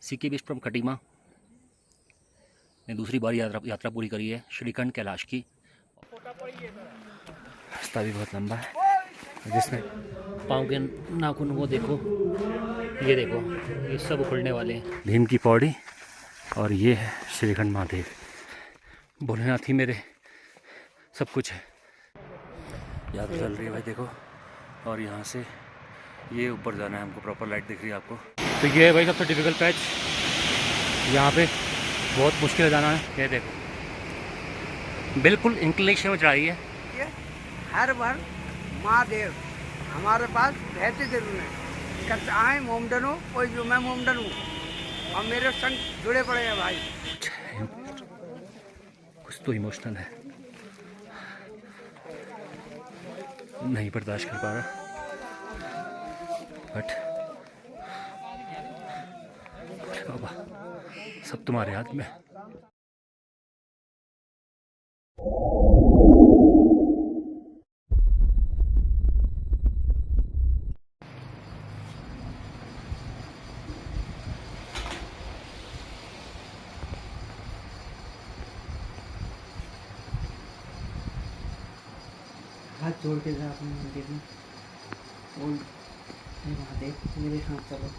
C K beach from Khatima ने दूसरी बार यात्रा पूरी करी है श्रीखंड कैलाश की। रास्ता भी बहुत लंबा है, जिसमें पाँव के नाखून वो देखो, ये देखो, ये सब उखड़ने वाले हैं। भीम की पौड़ी और ये है श्रीखंड महादेव। भोलेनाथ ही मेरे सब कुछ है। यात्रा चल रही है भाई, देखो। और यहाँ से ये ऊपर जाना है हमको, प्रॉपर लाइट दिख रही है आपको। तो ये है भाई सबसे डिफिकल्ट पैच, यहाँ पे बहुत मुश्किल है जाना है। ये देखो बिल्कुल इंक्लिनेशन में चढ़ाई है। हर भर महादेव हमारे पास रहते जरूर हैं। कहते आए मोमडन हो कोई जो, मैं मोमडन हूँ और मेरे संग जुड़े पड़े हैं भाई। कुछ तो इमोशनल है, नहीं बर्दाश्त कर पा रहा, बट बाबा सब तुम्हारे हाथ में। हाथ जोड़ के जा अपने मंदिर में, बोल हे महादेव मेरे साथ चलो,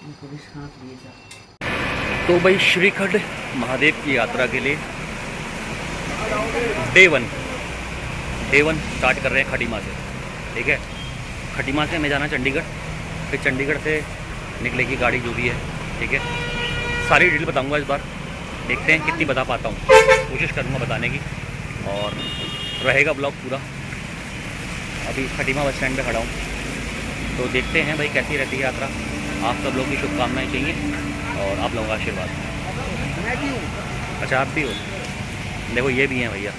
उनको भी साथ लिए जा। तो भाई श्रीखंड महादेव की यात्रा के लिए डे वन स्टार्ट कर रहे हैं खटीमा से। ठीक है, खटीमा से हमें जाना चंडीगढ़, फिर चंडीगढ़ से निकलेगी गाड़ी जो भी है। ठीक है, सारी डिटेल बताऊंगा इस बार, देखते हैं कितनी बता पाता हूँ, कोशिश करूँगा बताने की, और रहेगा ब्लॉग पूरा। अभी खटीमा बस स्टैंड पे खड़ा हूँ, तो देखते हैं भाई कैसी रहती है यात्रा। आप सब लोगों की शुभकामनाएं चाहिए और आप लोगों का आशीर्वाद। मैं भी हूँ। अच्छा, आप भी हो? देखो ये भी हैं भैया।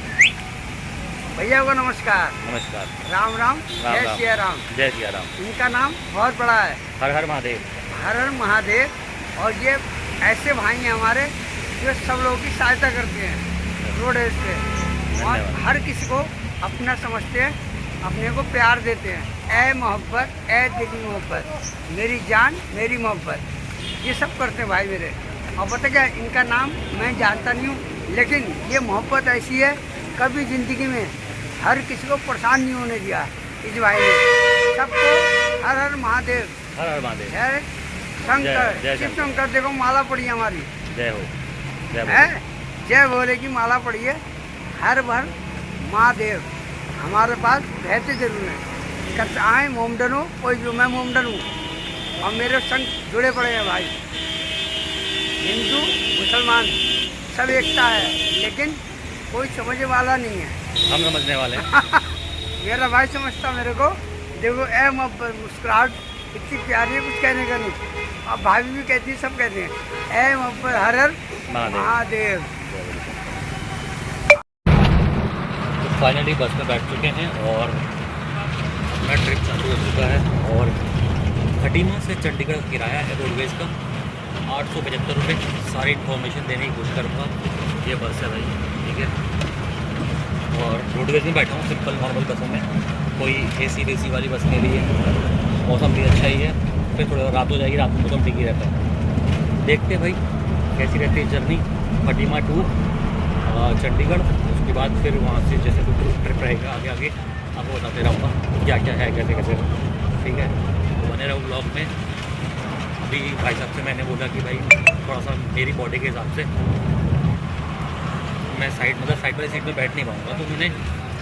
भैया को नमस्कार। नमस्कार। राम राम, जय सिया राम। जय सिया राम। इनका नाम बहुत बड़ा है, हर हर महादेव। हर हर महादेव। और ये ऐसे भाई हैं हमारे जो सब लोगों की सहायता करते हैं रोड एज पे, और हर किसी को अपना समझते हैं, अपने को प्यार देते हैं। ए मोहब्बत, ए दिली मोहब्बत, मेरी जान मेरी मोहब्बत, ये सब करते हैं भाई मेरे। और पता क्या, इनका नाम मैं जानता नहीं हूँ, लेकिन ये मोहब्बत ऐसी है, कभी ज़िंदगी में हर किसी को परेशान नहीं होने दिया इस भाई ने। सबको हर हर महादेव। हर हर महादेव। जय शंकर, शिव शंकर। देखो माला पड़ी है हमारी, जय हो, जय भोले की माला पड़ी है। हर भर महादेव हमारे पास रहते जरूर हैं। कहते आए मोमडन हो कोई जो, मैं मोमडन हूँ और मेरे संग जुड़े पड़े हैं भाई। हिंदू मुसलमान सब एकता है, लेकिन कोई समझने वाला नहीं है। हम समझने वाले हैं। मेरा भाई समझता मेरे को। देखो ए मुस्कुराहट इतनी प्यारी है, कुछ कहने का नहीं। और भाभी भी कहती है, सब कहते हैं ए मोहब्बत, हर हर महादेव। तो फाइनली बस में बैठ चुके हैं और अपना ट्रिप चालू हो चुका है। और खटीमा से चंडीगढ़ किराया है रोडवेज का 875 रुपये। सारी इन्फॉर्मेशन देने की कोशिश करूँगा। ये बस है भाई, ठीक है। और रोडवेज में बैठा हूँ सिंपल नॉर्मल बसों में, कोई AC वेसी वाली बस नहीं ली है। मौसम भी अच्छा ही है, फिर थोड़ा रात हो जाएगी, रात में मौसम ठीक ही रहता है। देखते हैं भाई कैसी रहती है जर्नी खटीमा टू चंडीगढ़। उसके बाद फिर वहाँ से जैसे कोई ट्रिप रहेगा आगे आगे आपको बताते रहूँगा क्या क्या है, कैसे कैसे। ठीक है, तो बने रहो ब्लॉग में। अभी भाई साहब से मैंने बोला कि भाई थोड़ा सा मेरी बॉडी के हिसाब से मैं साइड वाली सीट में बैठ नहीं पाऊँगा, तो मैंने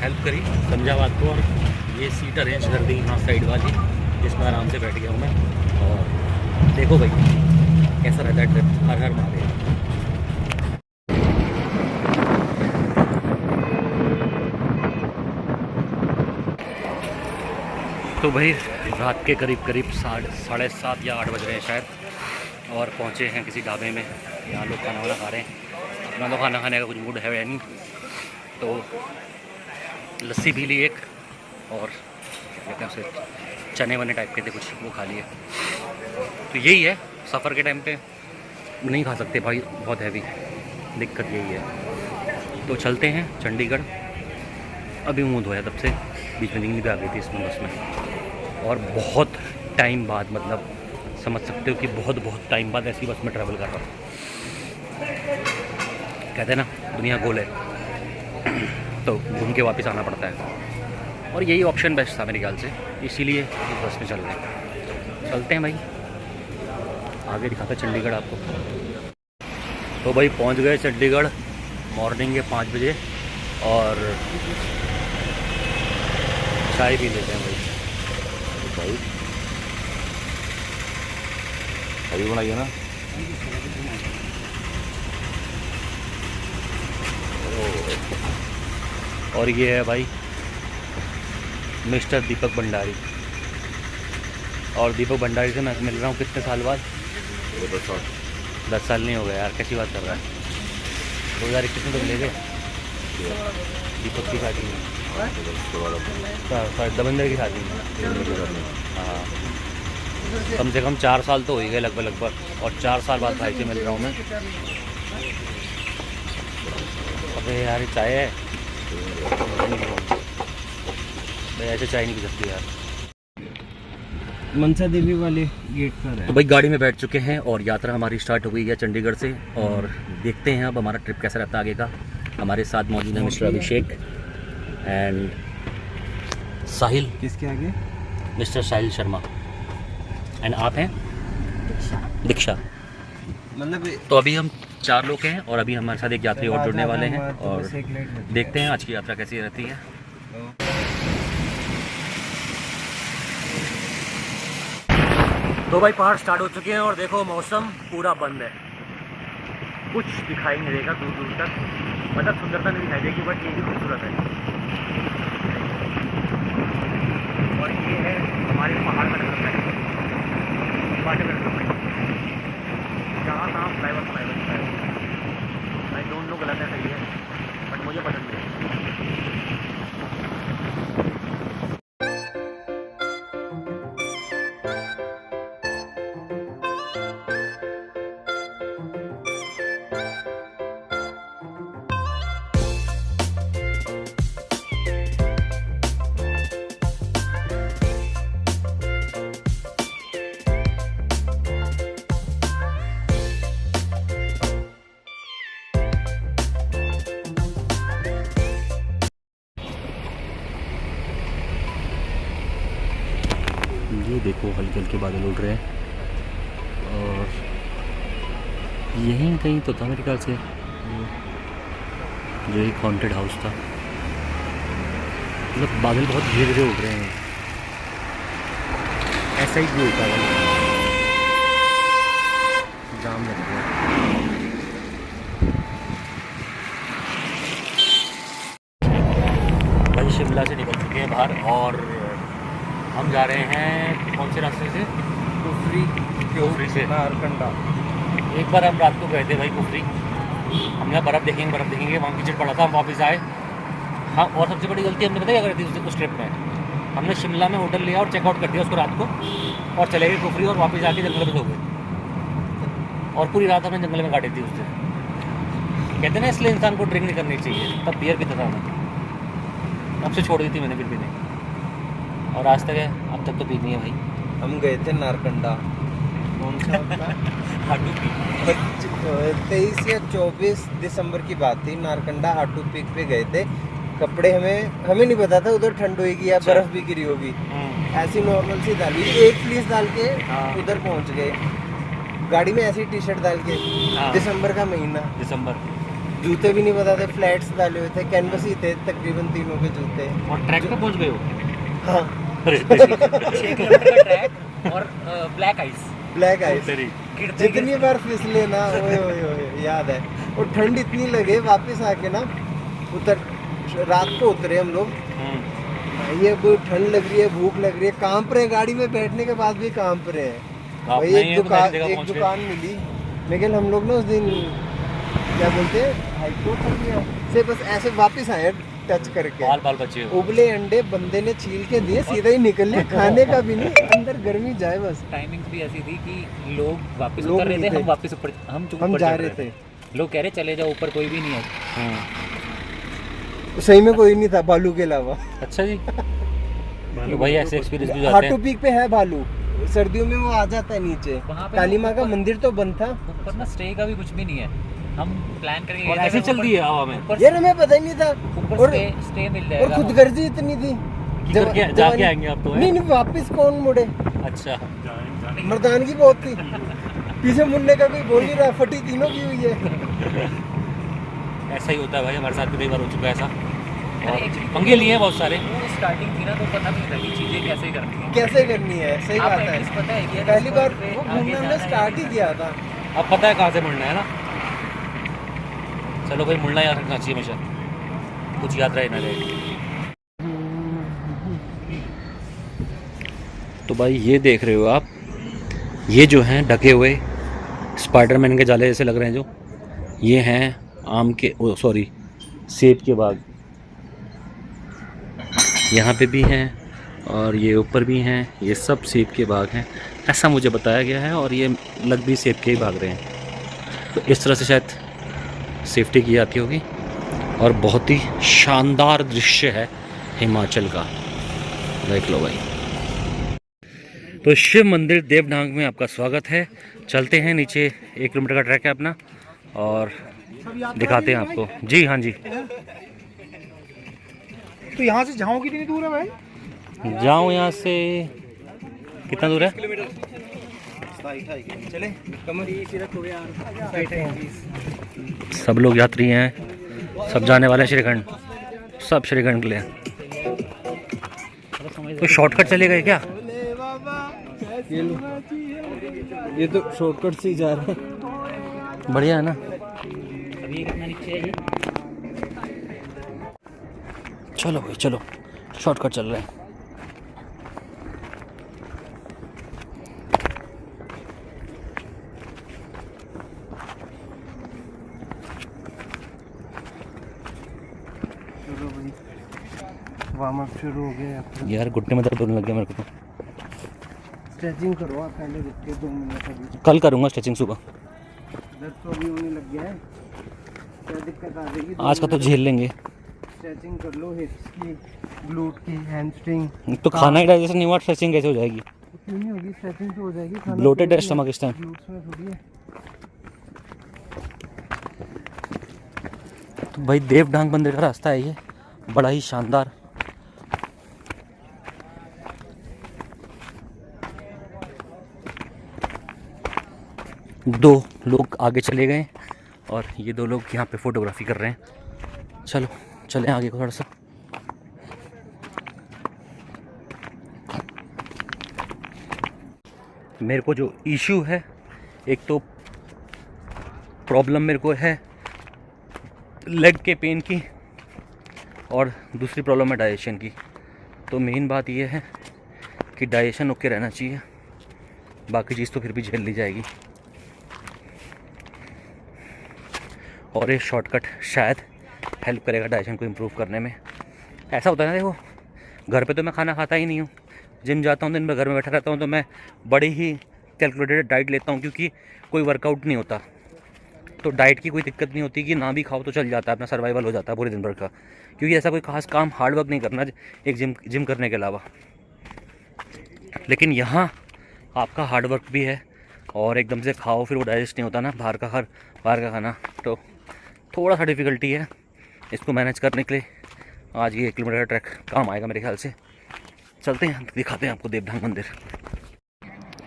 हेल्प करी, समझा बात को, और ये सीट अरेंज कर दी यहाँ साइड वाली, जिसमें आराम से बैठ गया हूँ मैं। और देखो भाई कैसा रहता है ट्रिप। हर हर महादेव। तो भाई रात के करीब 7:30 या 8 बज रहे हैं शायद, और पहुँचे हैं किसी ढाबे में। यहाँ लोग खाना वाना खा रहे हैं। अपना तो खाना खाने का कुछ मूड है नहीं, तो लस्सी पी ली एक, और क्या कहते हैं उसे, चने वने टाइप के थे कुछ, वो खा लिए। तो यही है, सफ़र के टाइम पे नहीं खा सकते भाई, बहुत हैवी, दिक्कत यही है। तो चलते हैं चंडीगढ़। अभी मुँह धोया तब से, बीच में नींद भी आ गई थी इसमें बस में, और बहुत टाइम बाद, मतलब समझ सकते हो कि बहुत टाइम बाद ऐसी बस में ट्रैवल कर रहा हूँ। कहते हैं ना दुनिया गोल है, तो घूम के वापस आना पड़ता है, और यही ऑप्शन बेस्ट था मेरे ख्याल से, इसीलिए इस बस में चल रहे। चलते हैं भाई, आगे दिखाता चंडीगढ़ आपको। तो भाई पहुंच गए चंडीगढ़ मॉर्निंग के 5 बजे, और चाय पी लेते हैं भाई। अभी बनाइए ना। और ये है भाई मिस्टर दीपक भंडारी, और दीपक भंडारी से मैं मिल रहा हूँ कितने साल बाद? 10 साल नहीं हो गए यार, कैसी बात कर रहा है। 2021 में तो मिले थे दीपक की शादी में, दबंदर की शादी में। हाँ, कम से कम 4 साल तो हो ही गए लगभग, और 4 साल बाद भाई से मिल रहा हूँ मैं। अबे यार ये चाय है भाई, ऐसे चाय नहीं पी सकती यार। मनसा देवी वाले गेट पर है। तो भाई गाड़ी में बैठ चुके हैं और यात्रा हमारी स्टार्ट हो गई है चंडीगढ़ से, और देखते हैं अब हमारा ट्रिप कैसा रहता है आगे का। हमारे साथ मौजूद है मिस्टर अभिषेक एंड साहिल। किसके आगे? Mister Sahil Sharma. एंड आप हैं दीक्षा। मतलब तो अभी हम 4 लोग हैं, और अभी हमारे साथ एक यात्री और जुड़ने वाले हैं, और देखते हैं आज की यात्रा कैसी रहती है। तो भाई पहाड़ स्टार्ट हो चुके हैं, और देखो मौसम पूरा बंद है, कुछ दिखाई नहीं देगा दूर दूर तक, मतलब सुंदरता नहीं दिखाई देगी, बट ये भी खूबसूरत है। और ये है हमारे पहाड़ का डेवलपमेंट, जहाँ तहाँ फ्लाईओवर आई डोंट नो गलत है सही है, बट मुझे पसंद नहीं। ये देखो हल्के हल्के बादल उड़ रहे हैं, और यहीं कहीं तो था मेरे ख्याल से जो एक हॉन्टेड हाउस था। मतलब बादल बहुत धीरे धीरे उड़ रहे हैं, ऐसा ही व्यू होता है, जाम लग गया। भाई शिमला से निकल चुके हैं बाहर, और हम जा रहे हैं कौन से रास्ते से? कुफरी से नारकंडा। एक बार हम रात को गए थे भाई कुफरी, हमने बर्फ़ देखेंगे वहाँ कीचड़ पड़ा था, हम वापस आए। हाँ, और सबसे बड़ी गलती हमने पता क्या करी थी उस ट्रिप में? हमने शिमला में होटल लिया और चेकआउट कर दिया उसको रात को, और चले गए कुफरी, और वापस आके जंगल में सो गए, और पूरी रात हमने जंगल में काटी थी उस दिन। कहते हैं ना इसलिए इंसान को ड्रिंक नहीं करनी चाहिए, तब बियर पीता था मैं, अब से छोड़ दी थी मैंने फिर भी नहीं, और आज तक है, अब तक तो पीनी है भाई। हम गए थे नारकंडा, कौन सा 23 या 24 दिसंबर की बात थी। नारकंडा हाटू पीक पे गए थे। कपड़े हमें नहीं पता था उधर ठंड होगी या बर्फ भी गिरी होगी, ऐसी नॉर्मल सी डाली, एक फ्लीस डाल के उधर पहुंच गए, गाड़ी में ऐसी टी शर्ट डाल के। दिसंबर का महीना, जूते भी नहीं पता थे, फ्लैट्स डाले हुए थे, कैनवस ही थे तकरीबन तीनों के जूते। और ट्रैक पे पहुंच गए हो? हाँ 6 किलोमीटर का ट्रैक, और ब्लैक आइस जितनी बार फिसले ना, ओए याद है। और ठंड इतनी लगे, वापस आके ना रात को उतरे हम लोग, ये ठंड लग रही है, भूख लग रही है, कांप रहे हैं, गाड़ी में बैठने के बाद भी कांप रहे हैं भाई। एक दुकान मिली, लेकिन हम लोग ना उस दिन क्या बोलते हैं हाईकोर्ट से बस ऐसे वापस आए टच करके, बाल बचे उबले अंडे बंदे ने छील के दिए, सीधा ही निकल लिए, खाने का भी नहीं, अंदर गर्मी जाए बस। टाइमिंग भी ऐसी थी कि लोग वापस उतर रहे थे, हम वापस ऊपर हम जा रहे थे, लोग कह रहे चले जाओ ऊपर, कोई भी नहीं है। सही में कोई नहीं था भालू के अलावा। अच्छा जी। भाई ऐसे एक्सपीरियंस भी जाते हैं। हाटू पीक पे है भालू, सर्दियों में वो आ जाता है नीचे। वहाँ पे काली माँ का मंदिर तो बंद था। ऊपर ना स्टे का भी कुछ भी नहीं है, हम प्लान करके गए थे, ऐसे चल दी है हवा में। यार हमें पता ही नहीं था। ऊपर स्टे मिल जाएगा। और खुदगर्जी इतनी थी। जाके आएंगे आप तो। नहीं वापस कौन मुड़े। अच्छा, मर्दानगी बहुत थी। पीछे मुड़ने का कोई बोल नहीं रहा, फटी तीनों की हुई है। ऐसा ही होता है भाई, हमारे साथ भी कई बार हो चुका है ऐसा। पंगे लिए हैं बहुत सारे। स्टार्टिंग थी ना तो पता नहीं था कि चीज़ें कैसे करनी है, कैसे करनी है। सही बात है। पता है कि पहली बार वो घूमने हमने स्टार्ट ही किया था। अब पता है कहाँ से मुड़ना है ना। चलो भाई, मुड़ना याद रखना चाहिए हमेशा, कुछ याद रहे ना रहे। तो भाई ये देख रहे हो आप, ये जो हैं ढके हुए स्पाइडरमैन के जाले जैसे लग रहे हैं जो, ये हैं आम के सेब के बाग। यहाँ पे भी हैं और ये ऊपर भी हैं, ये सब सेब के बाग हैं ऐसा मुझे बताया गया है। और ये लग भी सेब के ही भाग रहे हैं, तो इस तरह से शायद सेफ्टी की जाती होगी। और बहुत ही शानदार दृश्य है हिमाचल का, देख लो भाई। तो शिव मंदिर देवढांग में आपका स्वागत है। चलते हैं नीचे, 1 किलोमीटर का ट्रैक है अपना और दिखाते हैं आपको। जी हाँ जी। तो यहाँ से जाऊँ कितनी दूर है भाई? जाऊँ यहाँ से कितना दूर है? चले सब लोग यात्री हैं, सब जाने वाले हैं श्रीखंड, सब श्रीखंड के लिए। तो शॉर्टकट चलेगा क्या? ये लो, ये तो शॉर्टकट से ही जा रहे हैं। बढ़िया है ना। अभी कितना नीचे है? चलो भाई चलो, शॉर्टकट चल रहे हैं। चलो भाई, वार्म अप शुरू हो गया। यार घुटने में दर्द होने लग गया मेरे को तो। स्ट्रेचिंग करो आप पहले, रुक के 2 मिनट अभी। कल करूँगा स्ट्रेचिंग सुबह। दर्द तो अभी होने लग गया है, क्या दिक्कत आ जाएगी? आज का तो झेल लेंगे। स्ट्रेचिंग कर लो, हिप्स की, ग्लूट की, हैमस्ट्रिंग। तो खाना ही डाइजेशन नहीं हुआ, स्ट्रेचिंग कैसे हो जाएगी? क्यों नहीं होगी? स्ट्रेचिंग तो हो जाएगी। ब्लोटेड है स्टमक इस टाइम। ग्लूट्स में थोड़ी है। तो भाई देवढांग मंदिर का रास्ता है ये, बड़ा ही शानदार। दो लोग आगे चले गए और ये 2 लोग यहाँ पे फोटोग्राफी कर रहे हैं। चलो चलें आगे को थोड़ा सा। मेरे को जो इशू है, एक तो प्रॉब्लम मेरे को है लेग के पेन की और दूसरी प्रॉब्लम है डाइजेशन की। तो मेन बात ये है कि डाइजेशन ओके रहना चाहिए, बाकी चीज़ तो फिर भी झेल ली जाएगी। और ये शॉर्टकट शायद हेल्प करेगा डाइजेशन को इम्प्रूव करने में। ऐसा होता है ना, देखो घर पे तो मैं खाना खाता ही नहीं हूँ, जिम जाता हूँ दिन भर घर में बैठा रहता हूँ, तो मैं बड़ी ही कैलकुलेटेड डाइट लेता हूँ क्योंकि कोई वर्कआउट नहीं होता। तो डाइट की कोई दिक्कत नहीं होती कि ना भी खाओ तो चल जाता है, अपना सर्वाइवल हो जाता है पूरे दिन भर का, क्योंकि ऐसा कोई खास काम हार्ड वर्क नहीं करना एक जिम करने के अलावा। लेकिन यहाँ आपका हार्ड वर्क भी है और एकदम से खाओ फिर वो डाइजेस्ट नहीं होता ना बाहर का खाना, तो थोड़ा सा डिफ़िकल्टी है इसको मैनेज करने के लिए। आज ये 1 किलोमीटर का ट्रैक काम आएगा मेरे ख्याल से। चलते हैं, दिखाते हैं आपको देवढांग मंदिर।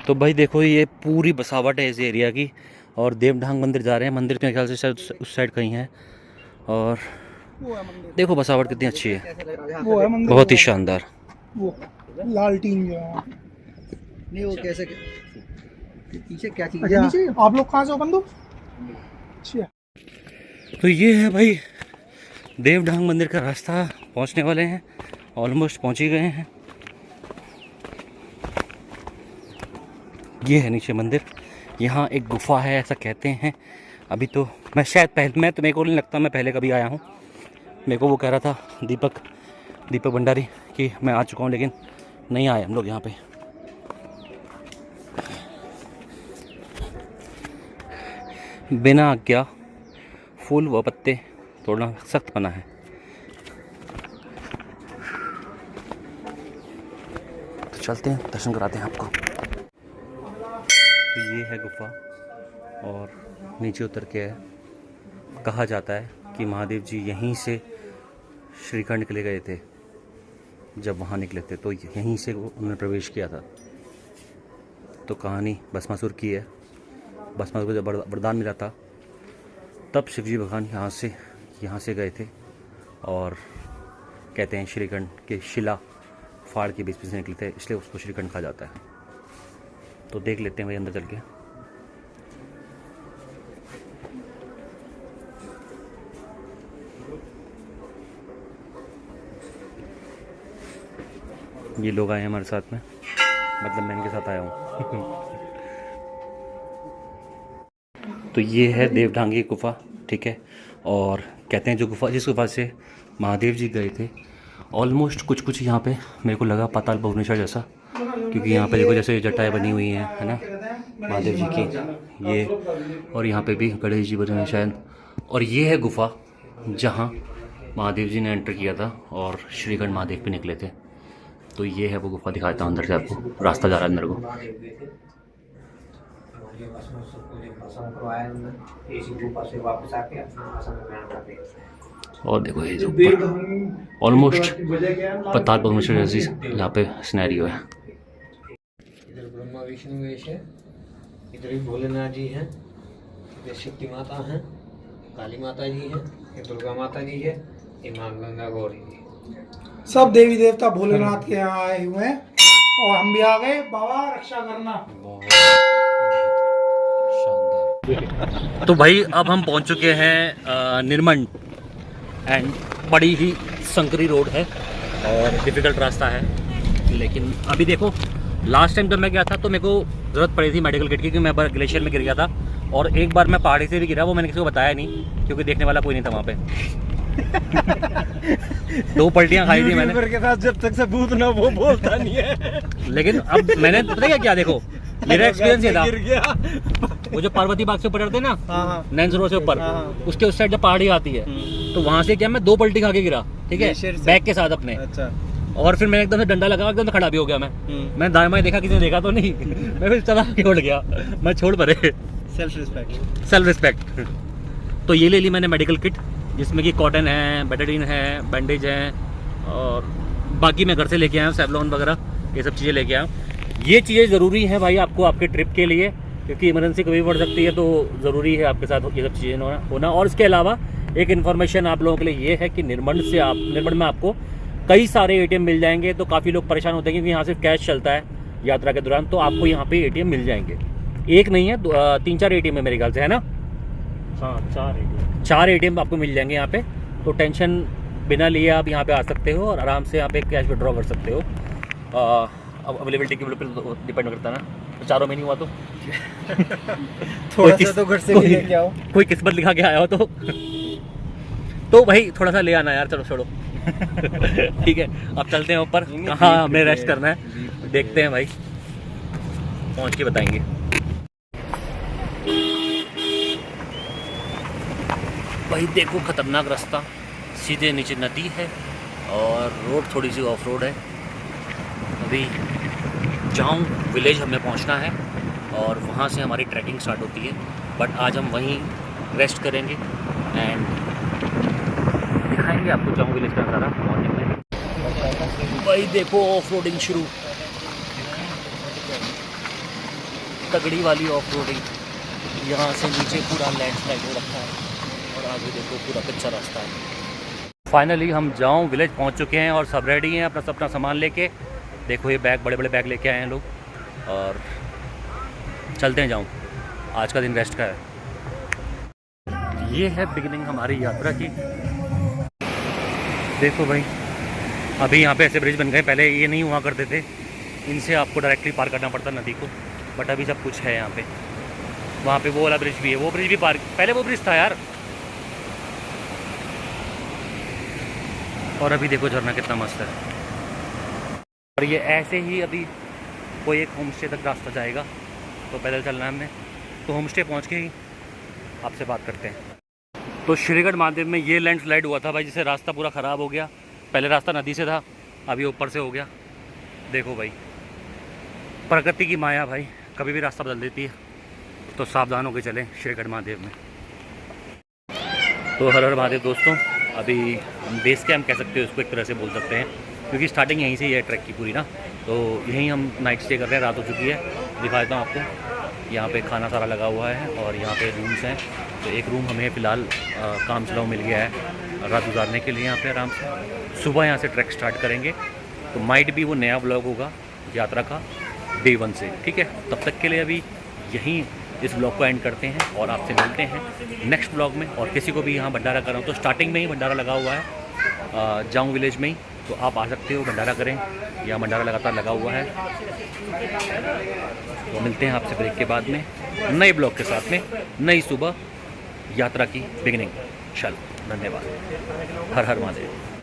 तो भाई देखो, ये पूरी बसावट है इस एरिया की और देवढांग मंदिर जा रहे हैं। मंदिर मेरे ख्याल से शायद उस साइड कहीं है और देखो बसावट कितनी अच्छी है, वो है मंदिर, बहुत ही शानदार। वो लाल टीन जो है। नहीं वो कैसे पीछे क्या चीज अच्छा, है नीचे? आप लोग कहाँ से हो बंधु? अच्छा, तो ये है भाई देवढांग मंदिर का रास्ता, पहुंचने वाले हैं, ऑलमोस्ट पहुंच ही गए हैं। ये है नीचे मंदिर, यहाँ एक गुफा है ऐसा कहते हैं। अभी तो मैं शायद मैं तो मेरे को नहीं लगता मैं पहले कभी आया हूँ। मेरे को वो कह रहा था दीपक भंडारी कि मैं आ चुका हूँ, लेकिन नहीं आए हम लोग यहाँ पे। बिना आज्ञा फूल व पत्ते तोड़ना सख्त मना है। तो चलते हैं, दर्शन कराते हैं आपको। तो ये है गुफा और नीचे उतर के है। कहा जाता है कि महादेव जी यहीं से श्रीखंड निकले गए थे, जब वहाँ निकले थे तो यहीं से उन्होंने प्रवेश किया था। तो कहानी भस्मासुर की है। भस्मासुर को जब वरदान मिला था तब शिवजी भगवान यहाँ से गए थे और कहते हैं श्रीखंड के शिला फाड़ के बीच से निकले थे, इसलिए उसको श्रीखंड कहा जाता है। तो देख लेते हैं भाई अंदर चल के। ये लोग आए हैं हमारे साथ में, मतलब मैं इनके साथ आया हूँ। तो ये है देवढांगी गुफा, ठीक है। और कहते हैं जिस गुफा से महादेव जी गए थे, ऑलमोस्ट कुछ यहाँ पे मेरे को लगा पाताल भुवनेश्वर जैसा, क्योंकि यहाँ पे देखो जैसे जटाएं बनी हुई हैं, है ना, महादेव जी की ये, और यहाँ पे भी गणेश जी बने हैं शायद। और ये है गुफा जहाँ महादेव जी ने एंटर किया था और श्रीखंड महादेव पे निकले थे। तो ये है वो गुफा, दिखाता हूँ अंदर से आपको, रास्ता जा रहा है अंदर को। और देखो ये जो ऑलमोस्ट पाताल भुवनेश्वर जैसी यहाँ पे सिनेरियो है। इधर ब्रह्मा विष्णु वेश है, इधर भी भोलेनाथ जी हैं, इधर शक्ति माता हैं, काली माता जी हैं, ये दुर्गा माता जी है, ये मां गंगा गौरी जी। सब देवी देवता भोलेनाथ के यहाँ आए हुए हैं और हम भी आ गए। बाबा रक्षा करना। तो भाई अब हम पहुंच चुके हैं निर्मंड, एंड बड़ी ही संकरी रोड है और डिफ़िकल्ट रास्ता है। लेकिन अभी देखो, लास्ट टाइम जब मैं गया था तो मेरे को ज़रूरत पड़ी थी मेडिकल किट की, क्योंकि मैं ग्लेशियर में गिर गया था। और एक बार मैं पहाड़ी से भी गिरा, वो मैंने किसी को बताया नहीं क्योंकि देखने वाला कोई नहीं था वहाँ पे। 2 पलटियाँ खाई थी मैंने के साथ, जब तक सबूत ना वो बोलता नहीं है। लेकिन अब मैंने पता क्या देखो, मेरा एक्सपीरियंस ये था, वो जो पार्वती बाग से ऊपर चढ़ते ना, नैन्स रोड से ऊपर, उसके उस साइड जब पहाड़ी आती है तो वहां से क्या मैं 2 पलटी खा के गिरा, ठीक है, बैग के साथ अपने। अच्छा। और फिर मैंने एकदम से डंडा लगा, एकदम से खड़ा भी हो गया मैं दाएं बाएं देखा, किसी ने देखा तो नहीं। मैं फिर चला के उठ गया, मैं छोड़ पड़े। Self respect. तो ये ले ली मैंने मेडिकल किट, जिसमें कि कॉटन है, बेटाडीन है, बैंडेज है, और बाकी मैं घर से लेके आया हूँ सेवलॉन वगैरह, ये सब चीज़ें लेके आया हूँ। ये चीज़ें ज़रूरी हैं भाई आपको आपके ट्रिप के लिए, क्योंकि इमरजेंसी कभी बढ़ सकती है, तो ज़रूरी है आपके साथ ये सब चीज़ें होना। और इसके अलावा एक इन्फॉर्मेशन आप लोगों के लिए ये है कि निर्मंड में आपको कई सारे ATM मिल जाएंगे। तो काफ़ी लोग परेशान होते हैं क्योंकि यहाँ सिर्फ कैश चलता है यात्रा के दौरान, तो आपको यहाँ पे ATM मिल जाएंगे। एक नहीं है, 3-4 ATM है मेरे ख्याल से, है ना? हाँ, 4 ATM आपको मिल जाएंगे यहाँ पे। तो टेंशन बिना लिए आप यहाँ पे आ सकते हो और आराम से यहाँ पे कैश विड्रॉ कर सकते हो। अब अवेलेबिलिटी के ऊपर डिपेंड करता है ना, तो 4 में नहीं हुआ तो थोड़ा सा तो घर से लेके आओ, कोई किस्मत लिखा के आया हो तो भाई थोड़ा सा ले आना यार। चलो छोड़ो। ठीक है, अब चलते हैं ऊपर। हाँ, हमें रेस्ट करना है, देखते हैं भाई, पहुँच के बताएंगे। भाई देखो, खतरनाक रास्ता, सीधे नीचे नदी है और रोड थोड़ी सी ऑफ रोड है। अभी जाऊँ विलेज हमें पहुंचना है और वहाँ से हमारी ट्रैकिंग स्टार्ट होती है, बट आज हम वहीं रेस्ट करेंगे एंड दिखाएंगे आपको जाऊँ विलेज का नज़ारा मॉर्निंग में। भाई देखो, ऑफ रोडिंग शुरू, तगड़ी वाली ऑफ रोडिंग। यहाँ से नीचे पूरा लैंडस्लाइड हो रखा है और आगे देखो पूरा कच्चा रास्ता है। फाइनली हम जाऊँ विलेज पहुँच चुके हैं और सब रेडी हैं अपना सामान लेके। देखो ये बैग, बड़े बड़े बैग लेके आए हैं लोग, और चलते हैं जाऊँ। आज का दिन रेस्ट का है। ये है बिगिनिंग हमारी यात्रा की। देखो भाई, अभी यहाँ पे ऐसे ब्रिज बन गए, पहले ये नहीं हुआ करते थे, इनसे आपको डायरेक्टली पार करना पड़ता नदी को, बट अभी सब कुछ है यहाँ पे। वहाँ पे वो वाला ब्रिज भी है, वो ब्रिज भी पार, पहले वो ब्रिज था यार। और अभी देखो झरना कितना मस्त है। और ये ऐसे ही अभी कोई एक होम स्टे तक रास्ता जाएगा, तो पैदल चलना है हमने। तो होम स्टे पहुँच के ही आपसे बात करते हैं। तो श्रीगढ़ महादेव में ये लैंडस्लाइड हुआ था भाई, जिससे रास्ता पूरा ख़राब हो गया। पहले रास्ता नदी से था, अभी ऊपर से हो गया। देखो भाई, प्रकृति की माया भाई, कभी भी रास्ता बदल देती है, तो सावधान होकर चलें श्रीगढ़ महादेव में। तो हर हर महादेव दोस्तों, अभी हम बेस कैंप कह सकते हो उसको, एक तरह से बोल सकते हैं, क्योंकि स्टार्टिंग यहीं से ही है ट्रैक की पूरी ना। तो यहीं हम नाइट स्टे कर रहे हैं, रात हो चुकी है। दिखा देता हूँ आपको, यहाँ पे खाना सारा लगा हुआ है और यहाँ पे रूम्स हैं। तो एक रूम हमें फ़िलहाल काम चलाओ मिल गया है रात गुजारने के लिए यहाँ पे आराम से। सुबह यहाँ से ट्रैक स्टार्ट करेंगे, तो माइट भी वो नया व्लॉग होगा यात्रा का डे 1 से, ठीक है। तब तक के लिए अभी यहीं इस ब्लॉग को एंड करते हैं और आपसे मिलते हैं नेक्स्ट ब्लॉग में। और किसी को भी यहाँ भंडारा कर रहा हूँ तो स्टार्टिंग में ही भंडारा लगा हुआ है जाऊँ विलेज में ही, तो आप आ सकते हो, भंडारा करें। यहाँ भंडारा लगातार लगा हुआ है। तो मिलते हैं आपसे ब्रेक के बाद में नए ब्लॉग के साथ में, नई सुबह यात्रा की बिगिनिंग। चलो, धन्यवाद। हर हर महादेव।